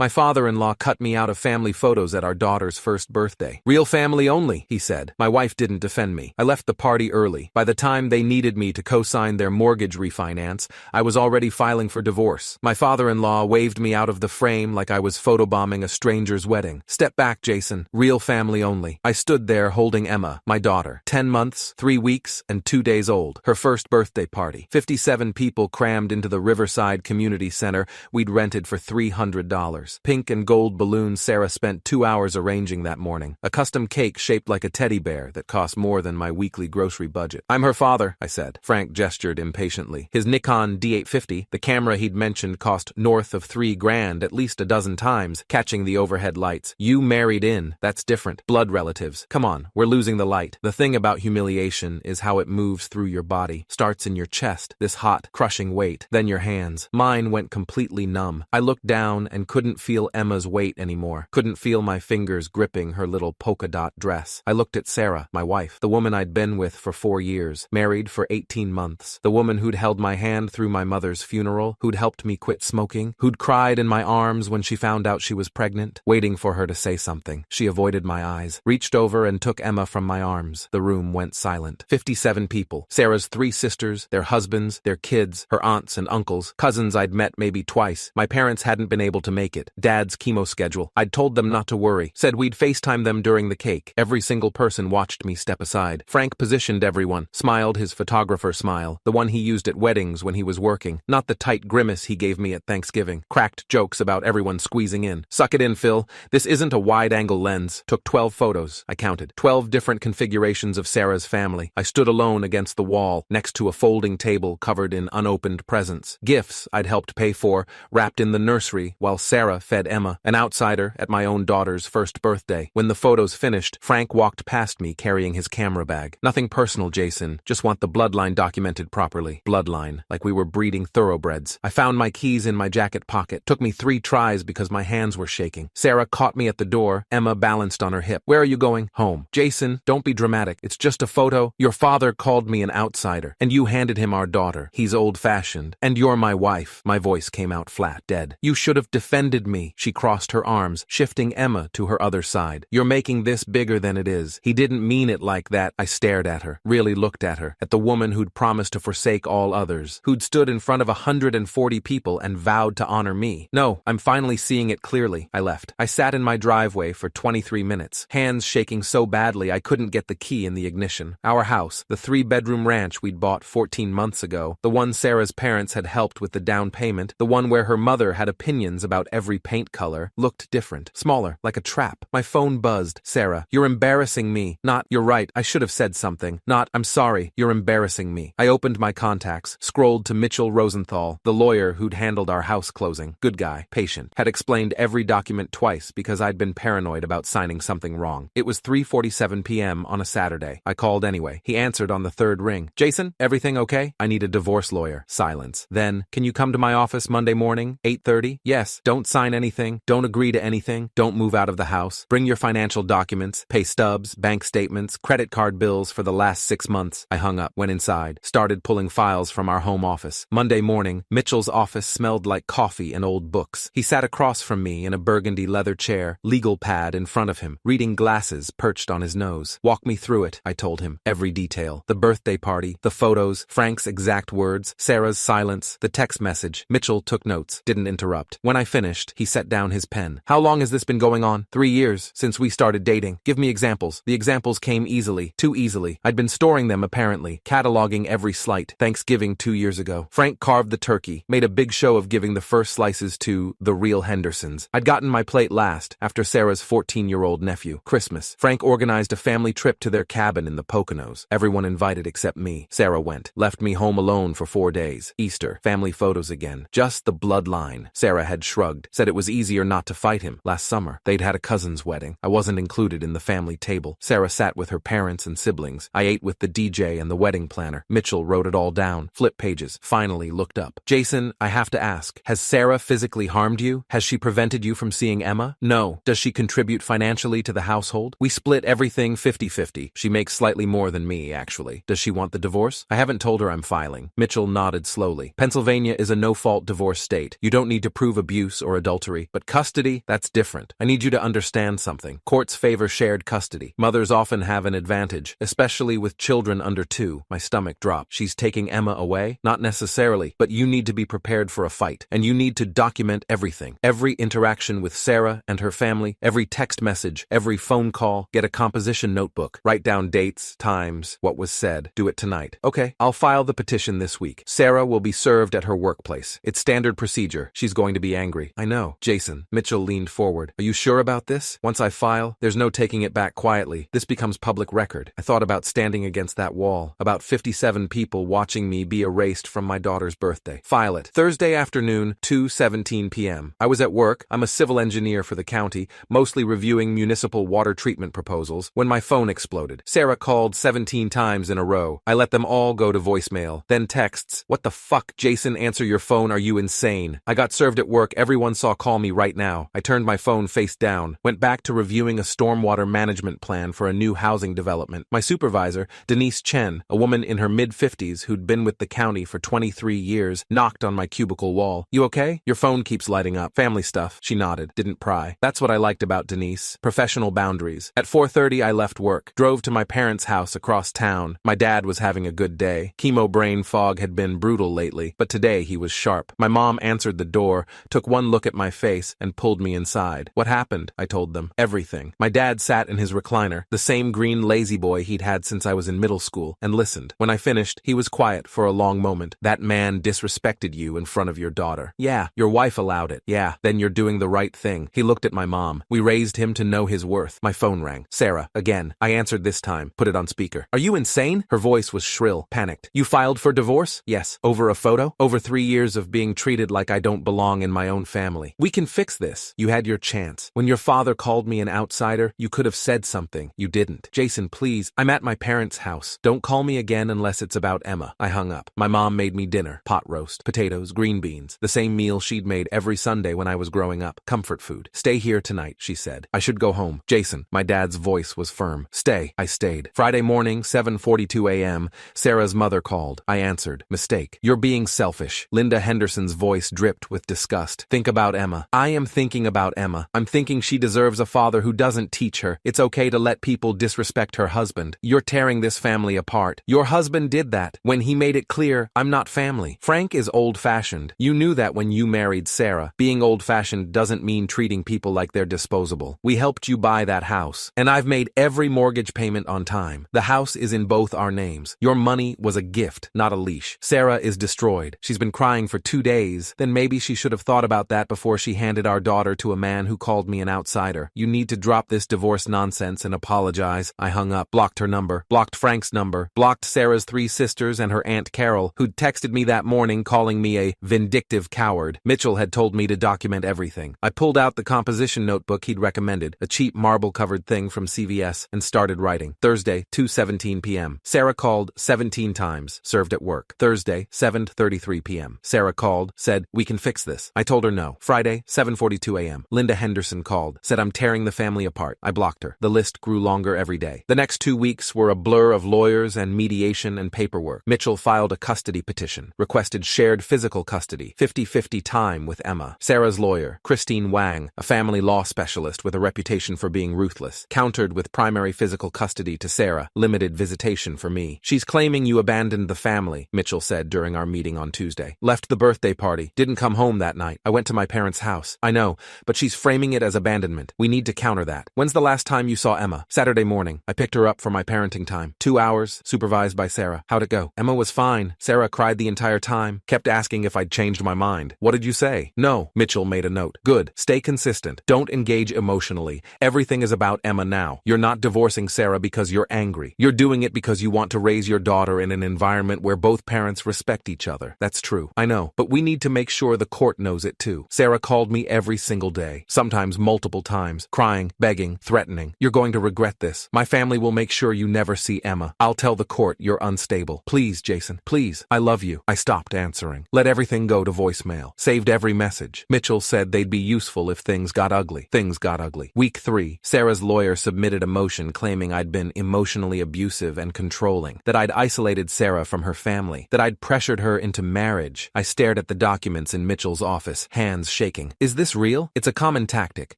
My father-in-law cut me out of family photos at our daughter's first birthday. Real family only, he said. My wife didn't defend me. I left the party early. By the time they needed me to co-sign their mortgage refinance, I was already filing for divorce. My father-in-law waved me out of the frame like I was photobombing a stranger's wedding. Step back, Jason. Real family only. I stood there holding Emma, my daughter, 10 months, 3 weeks, and 2 days old. Her first birthday party. 57 people crammed into the Riverside Community Center we'd rented for $300. Pink and gold balloons Sarah spent 2 hours arranging that morning. A custom cake shaped like a teddy bear that cost more than my weekly grocery budget. I'm her father, I said. Frank gestured impatiently. His Nikon D850, the camera he'd mentioned, cost north of $3,000 at least a dozen times, catching the overhead lights. You married in. That's different. Blood relatives. Come on, we're losing the light. The thing about humiliation is how it moves through your body. Starts in your chest, this hot, crushing weight. Then your hands. Mine went completely numb. I looked down and couldn't feel Emma's weight anymore. Couldn't feel my fingers gripping her little polka dot dress. I looked at Sarah, my wife, the woman I'd been with for 4 years, married for 18 months, the woman who'd held my hand through my mother's funeral, who'd helped me quit smoking, who'd cried in my arms when she found out she was pregnant, waiting for her to say something. She avoided my eyes, reached over and took Emma from my arms. The room went silent. 57 people. Sarah's 3 sisters, their husbands, their kids, her aunts and uncles, cousins I'd met maybe twice. My parents hadn't been able to make it. Dad's chemo schedule. I'd told them not to worry. Said we'd FaceTime them during the cake. Every single person watched me step aside. Frank positioned everyone, smiled his photographer smile, the one he used at weddings when he was working, not the tight grimace he gave me at Thanksgiving. Cracked jokes about everyone squeezing in. Suck it in, Phil. This isn't a wide-angle lens. Took 12 photos. I counted. 12 different configurations of Sarah's family. I stood alone against the wall, next to a folding table covered in unopened presents. Gifts I'd helped pay for, wrapped in the nursery, while Sarah fed Emma, an outsider at my own daughter's first birthday. When the photos finished, Frank walked past me carrying his camera bag. Nothing personal, Jason. Just want the bloodline documented properly. Bloodline, like we were breeding thoroughbreds. I found my keys in my jacket pocket. Took me 3 tries because my hands were shaking. Sarah caught me at the door, Emma balanced on her hip. Where are you going? Home. Jason, don't be dramatic. It's just a photo. Your father called me an outsider, and you handed him our daughter. He's old-fashioned. And you're my wife. My voice came out flat, dead. You should have defended me. She crossed her arms, shifting Emma to her other side. You're making this bigger than it is. He didn't mean it like that. I stared at her, really looked at her, at the woman who'd promised to forsake all others, who'd stood in front of 140 people and vowed to honor me. No, I'm finally seeing it clearly. I left. I sat in my driveway for 23 minutes, hands shaking so badly I couldn't get the key in the ignition. Our house, the 3-bedroom ranch we'd bought 14 months ago, the one Sarah's parents had helped with the down payment, the one where her mother had opinions about every paint color, looked different, smaller, like a trap. My phone buzzed. Sarah, you're embarrassing me. Not, you're right, I should have said something. Not, I'm sorry, you're embarrassing me. I opened my contacts, scrolled to Mitchell Rosenthal, the lawyer who'd handled our house closing. Good guy, patient. Had explained every document twice because I'd been paranoid about signing something wrong. It was 3:47 p.m. on a Saturday. I called anyway. He answered on the 3rd ring. Jason, everything okay? I need a divorce lawyer. Silence. Then, can you come to my office Monday morning, 8:30? Yes. Don't sign anything. Don't agree to anything. Don't move out of the house. Bring your financial documents, pay stubs, bank statements, credit card bills for the last 6 months. I hung up, went inside, started pulling files from our home office. Monday morning, Mitchell's office smelled like coffee and old books. He sat across from me in a burgundy leather chair, legal pad in front of him, reading glasses perched on his nose. Walk me through it, I told him. Every detail. The birthday party, the photos, Frank's exact words, Sarah's silence, the text message. Mitchell took notes, didn't interrupt. When I finished, he set down his pen. How long has this been going on? 3 years, since we started dating. Give me examples. The examples came easily, too easily. I'd been storing them apparently, cataloging every slight. Thanksgiving 2 years ago. Frank carved the turkey, made a big show of giving the first slices to the real Hendersons. I'd gotten my plate last, after Sarah's 14-year-old nephew. Christmas. Frank organized a family trip to their cabin in the Poconos. Everyone invited except me. Sarah went. Left me home alone for 4 days. Easter. Family photos again. Just the bloodline. Sarah had shrugged. Said it was easier not to fight him. Last summer. They'd had a cousin's wedding. I wasn't included in the family table. Sarah sat with her parents and siblings. I ate with the DJ and the wedding planner. Mitchell wrote it all down. Flip pages. Finally looked up. Jason, I have to ask. Has Sarah physically harmed you? Has she prevented you from seeing Emma? No. Does she contribute financially to the household? We split everything 50-50. She makes slightly more than me, actually. Does she want the divorce? I haven't told her I'm filing. Mitchell nodded slowly. Pennsylvania is a no-fault divorce state. You don't need to prove abuse or adultery. adultery, but custody, that's different. I need you to understand something. Courts favor shared custody. Mothers often have an advantage, especially with children under 2. My stomach dropped. She's taking Emma away? Not necessarily, but you need to be prepared for a fight, and you need to document everything. Every interaction with Sarah and her family, every text message, every phone call. Get a composition notebook. Write down dates, times, what was said. Do it tonight. Okay, I'll file the petition this week. Sarah will be served at her workplace. It's standard procedure. She's going to be angry. I know. Jason. Mitchell leaned forward. Are you sure about this? Once I file, there's no taking it back quietly. This becomes public record. I thought about standing against that wall. About 57 people watching me be erased from my daughter's birthday. File it. Thursday afternoon, 2:17 p.m. I was at work. I'm a civil engineer for the county, mostly reviewing municipal water treatment proposals, when my phone exploded. Sarah called 17 times in a row. I let them all go to voicemail. Then texts. What the fuck? Jason, answer your phone. Are you insane? I got served at work. Everyone saw call me right now. I turned my phone face down. Went back to reviewing a stormwater management plan for a new housing development. My supervisor, Denise Chen, a woman in her mid-50s who'd been with the county for 23 years, knocked on my cubicle wall. You okay? Your phone keeps lighting up. Family stuff. She nodded. Didn't pry. That's what I liked about Denise. Professional boundaries. At 4:30 I left work. Drove to my parents' house across town. My dad was having a good day. Chemo brain fog had been brutal lately, but today he was sharp. My mom answered the door, took one look at my face, and pulled me inside. What happened? I told them. Everything. My dad sat in his recliner, the same green lazy boy he'd had since I was in middle school, and listened. When I finished, he was quiet for a long moment. That man disrespected you in front of your daughter. Yeah, your wife allowed it. Yeah, then you're doing the right thing. He looked at my mom. We raised him to know his worth. My phone rang. Sarah, again. I answered this time. Put it on speaker. Are you insane? Her voice was shrill, panicked. You filed for divorce? Yes. Over a photo? Over 3 years of being treated like I don't belong in my own family. We can fix this. You had your chance. When your father called me an outsider, you could have said something. You didn't. Jason, please. I'm at my parents' house. Don't call me again unless it's about Emma. I hung up. My mom made me dinner. Pot roast, potatoes, green beans. The same meal she'd made every Sunday when I was growing up. Comfort food. Stay here tonight, she said. I should go home. Jason, my dad's voice was firm. Stay. I stayed. Friday morning, 7:42 a.m., Sarah's mother called. I answered. Mistake. You're being selfish. Linda Henderson's voice dripped with disgust. Think about Emma. I am thinking about Emma. I'm thinking she deserves a father who doesn't teach her. It's okay to let people disrespect her husband. You're tearing this family apart. Your husband did that when he made it clear, I'm not family. Frank is old-fashioned. You knew that when you married Sarah. Being old-fashioned doesn't mean treating people like they're disposable. We helped you buy that house, and I've made every mortgage payment on time. The house is in both our names. Your money was a gift, not a leash. Sarah is destroyed. She's been crying for 2 days. Then maybe she should have thought about that before she handed our daughter to a man who called me an outsider. You need to drop this divorce nonsense and apologize. I hung up, blocked her number, blocked Frank's number, blocked Sarah's 3 sisters and her Aunt Carol, who'd texted me that morning calling me a vindictive coward. Mitchell had told me to document everything. I pulled out the composition notebook he'd recommended, a cheap marble-covered thing from CVS, and started writing. Thursday, 2:17 p.m. Sarah called 17 times, served at work. Thursday, 7:33 p.m. Sarah called, said, we can fix this. I told her no. Friday, 7:42 a.m. Linda Henderson called, said I'm tearing the family apart. I blocked her. The list grew longer every day. The next 2 weeks were a blur of lawyers and mediation and paperwork. Mitchell filed a custody petition, requested shared physical custody, 50-50 time with Emma. Sarah's lawyer, Christine Wang, a family law specialist with a reputation for being ruthless, countered with primary physical custody to Sarah, limited visitation for me. She's claiming you abandoned the family, Mitchell said during our meeting on Tuesday. Left the birthday party, didn't come home that night. I went to my parents' house. I know, but she's framing it as abandonment. We need to counter that. When's the last time you saw Emma? Saturday morning. I picked her up for my parenting time. 2 hours, supervised by Sarah. How'd it go? Emma was fine. Sarah cried the entire time, kept asking if I'd changed my mind. What did you say? No. Mitchell made a note. Good. Stay consistent. Don't engage emotionally. Everything is about Emma now. You're not divorcing Sarah because you're angry. You're doing it because you want to raise your daughter in an environment where both parents respect each other. That's true. I know. But we need to make sure the court knows it too. Sarah called me every single day, sometimes multiple times, crying, begging, threatening. You're going to regret this. My family will make sure you never see Emma. I'll tell the court you're unstable. Please, Jason. Please. I love you. I stopped answering. Let everything go to voicemail. Saved every message. Mitchell said they'd be useful if things got ugly. Things got ugly. Week 3. Sarah's lawyer submitted a motion claiming I'd been emotionally abusive and controlling, that I'd isolated Sarah from her family, that I'd pressured her into marriage. I stared at the documents in Mitchell's office, hands shaking. Is this real? It's a common tactic.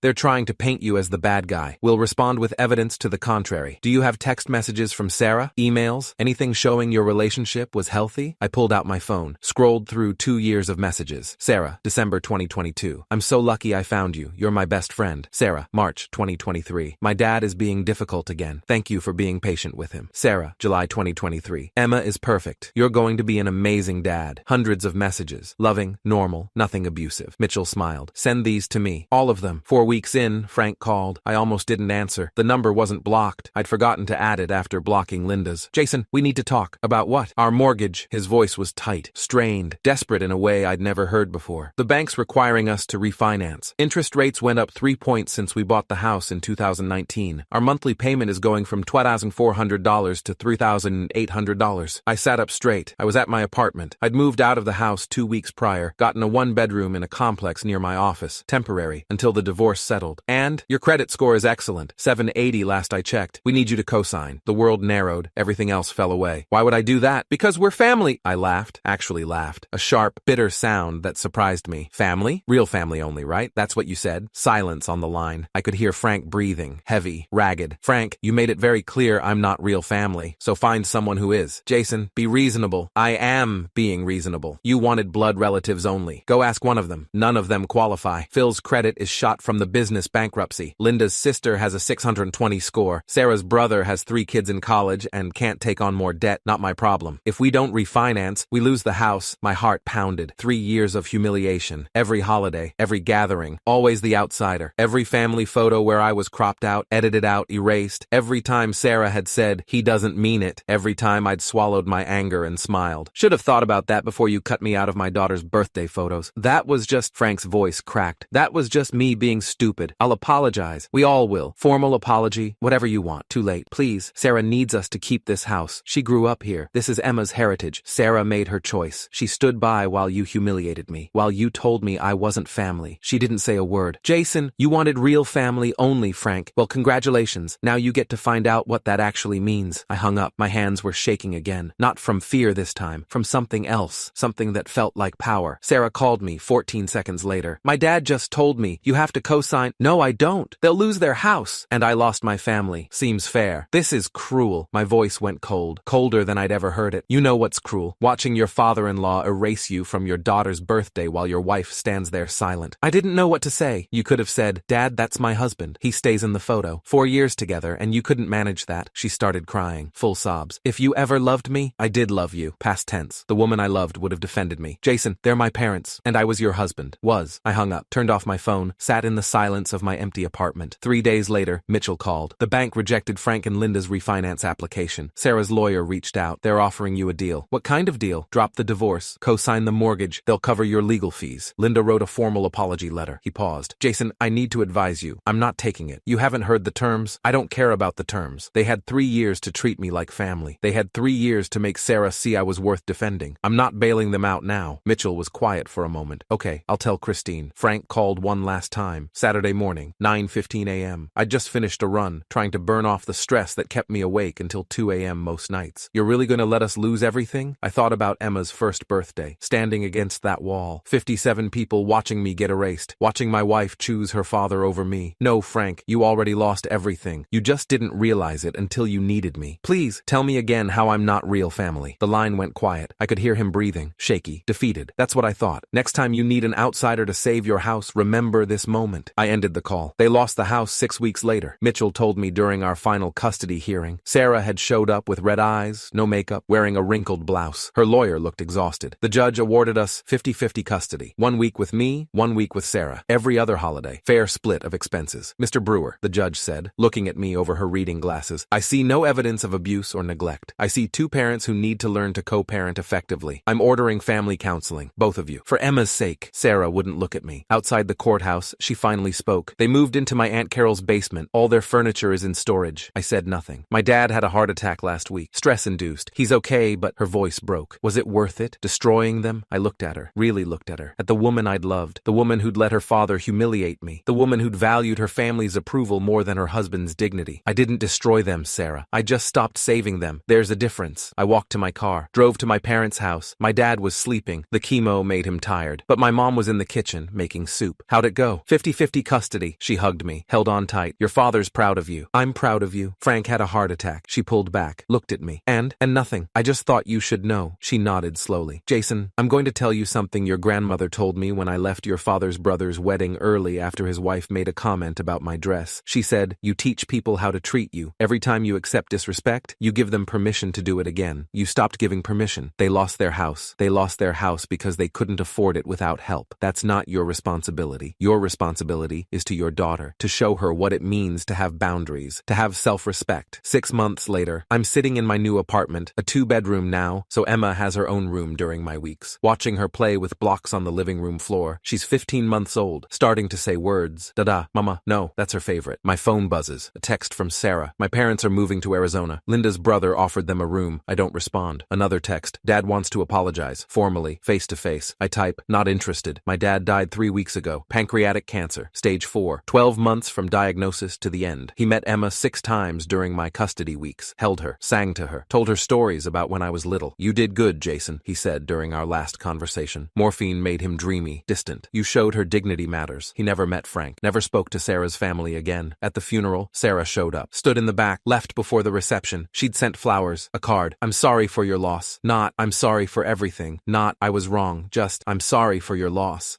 They're trying to paint you as the bad guy. We'll respond with evidence to the contrary. Do you have text messages from Sarah? Emails? Anything showing your relationship was healthy? I pulled out my phone, scrolled through 2 years of messages. Sarah, December 2022. I'm so lucky I found you. You're my best friend. Sarah, March 2023. My dad is being difficult again. Thank you for being patient with him. Sarah, July 2023. Emma is perfect. You're going to be an amazing dad. Hundreds of messages. Loving, normal, nothing abusive. Mitchell smiled. Send these to me. All of them. 4 weeks in, Frank called. I almost didn't answer. The number wasn't blocked. I'd forgotten to add it after blocking Linda's. Jason, we need to talk. About what? Our mortgage. His voice was tight, strained, desperate in a way I'd never heard before. The bank's requiring us to refinance. Interest rates went up 3 points since we bought the house in 2019. Our monthly payment is going from $2,400 to $3,800. I sat up straight. I was at my apartment. I'd moved out of the house 2 weeks prior, gotten a 1-bedroom in a complex near my office, temporary, until the divorce settled. And your credit score is excellent. 780 last I checked. We need you to co-sign. The world narrowed. Everything else fell away. Why would I do that? Because we're family. I laughed. Actually laughed. A sharp, bitter sound that surprised me. Family? Real family only, right? That's what you said. Silence on the line. I could hear Frank breathing, heavy, ragged. Frank, you made it very clear I'm not real family, so find someone who is. Jason, be reasonable. I am being reasonable. You wanted blood relatives only. Go ask one of them. None of them qualify. Phil's credit is shot from the business bankruptcy. Linda's sister has a 620 score. Sarah's brother has 3 kids in college and can't take on more debt. Not my problem. If we don't refinance, we lose the house. My heart pounded. 3 years of humiliation. Every holiday, every gathering, always the outsider. Every family photo where I was cropped out, edited out, erased. Every time Sarah had said, he doesn't mean it. Every time I'd swallowed my anger and smiled. Should have thought about that before you cut me out of my daughter's birthday photos. That was just, Frank's voice cracked. That was just me being stupid. I'll apologize. We all will. Formal apology, whatever you want. Too late. Please. Sarah needs us to keep this house. She grew up here. This is Emma's heritage. Sarah made her choice. She stood by while you humiliated me. While you told me I wasn't family. She didn't say a word. Jason, you wanted real family only, Frank. Well, congratulations. Now you get to find out what that actually means. I hung up. My hands were shaking again. Not from fear this time. From something else. Something that felt like power. Sarah called me 14 seconds later. My dad just told me, you have to co-sign. No, I don't. They'll lose their house. And I lost my family. Seems fair. This is cruel. My voice went cold. Colder than I'd ever heard it. You know what's cruel. Watching your father-in-law erase you from your daughter's birthday while your wife stands there silent. I didn't know what to say. You could have said, Dad, that's my husband. He stays in the photo. 4 years together, and you couldn't manage that. She started crying. Full sobs. If you ever loved me, I did love you. Past tense. The woman I loved would have defended me. Jason, they're my parents, and I was your husband. Was. I hung up, turned off my phone, sat in the silence of my empty apartment. 3 days later, Mitchell called. The bank rejected Frank and Linda's refinance application. Sarah's lawyer reached out. They're offering you a deal. What kind of deal? Drop the divorce. Co-sign the mortgage. They'll cover your legal fees. Linda wrote a formal apology letter. He paused. Jason, I need to advise you. I'm not taking it. You haven't heard the terms. I don't care about the terms. They had 3 years to treat me like family. They had 3 years to make Sarah see I was worth defending. I'm not bailing them out now. Mitchell was quiet for a moment. Okay, I'll tell Christine. Frank called one last time. Saturday morning, 9:15 a.m. I'd just finished a run, trying to burn off the stress that kept me awake until 2 a.m. most nights. You're really going to let us lose everything? I thought about Emma's first birthday, standing against that wall. 57 people watching me get erased, watching my wife choose her father over me. No, Frank, you already lost everything. You just didn't realize it until you needed me. Please, tell me again how I'm not real family. The line went quiet. I could hear him breathing, shaky, defeated. That's what I thought. Next time you need an outsider to save your house, remember this moment. I ended the call. They lost the house 6 weeks later. Mitchell told me during our final custody hearing. Sarah had showed up with red eyes, no makeup, wearing a wrinkled blouse. Her lawyer looked exhausted. The judge awarded us 50-50 custody. 1 week with me, 1 week with Sarah. Every other holiday. Fair split of expenses. Mr. Brewer, the judge said, looking at me over her reading glasses, I see no evidence of abuse or neglect. I see 2 parents who need to learn to co-parent effectively. I'm ordering family counseling, both of you. For Emma's sake. Sarah wouldn't look at me. Outside the courthouse, she finally spoke. They moved into my Aunt Carol's basement. All their furniture is in storage. I said nothing. My dad had a heart attack last week. Stress-induced. He's okay, but her voice broke. Was it worth it? Destroying them? I looked at her. Really looked at her. At the woman I'd loved. The woman who'd let her father humiliate me. The woman who'd valued her family's approval more than her husband's dignity. I didn't destroy them, Sarah. I just stopped saving them. There's a difference. I walked to my car. Drove to my parents' house. My dad was sleeping. The chemo made him tired. But my mom was in the the kitchen, making soup. How'd it go? 50-50 custody. She hugged me, held on tight. Your father's proud of you. I'm proud of you. Frank had a heart attack. She pulled back, looked at me. And nothing. I just thought you should know. She nodded slowly. Jason, I'm going to tell you something your grandmother told me when I left your father's brother's wedding early after his wife made a comment about my dress. She said, you teach people how to treat you. Every time you accept disrespect, you give them permission to do it again. You stopped giving permission. They lost their house. They lost their house because they couldn't afford it without help. That's not your responsibility. Your responsibility is to your daughter, to show her what it means to have boundaries, to have self-respect. 6 months later, I'm sitting in my new apartment, a 2-bedroom now, so Emma has her own room during my weeks, watching her play with blocks on the living room floor. She's 15 months old, starting to say words. Dada, mama, no, that's her favorite. My phone buzzes, a text from Sarah. My parents are moving to Arizona. Linda's brother offered them a room. I don't respond. Another text. Dad wants to apologize, formally, face to face. I type, not interested. My dad died 3 weeks ago. Pancreatic cancer, stage 4. 12 months from diagnosis to the end. He met Emma 6 times during my custody weeks, held her, sang to her, told her stories about when I was little. You did good, Jason, he said during our last conversation. Morphine made him dreamy, distant. You showed her dignity matters. He never met Frank, never spoke to Sarah's family again. At the funeral, Sarah showed up, stood in the back, left before the reception. She'd sent flowers, a card. I'm sorry for your loss. Not, I'm sorry for everything. Not, I was wrong. Just, I'm sorry for your loss.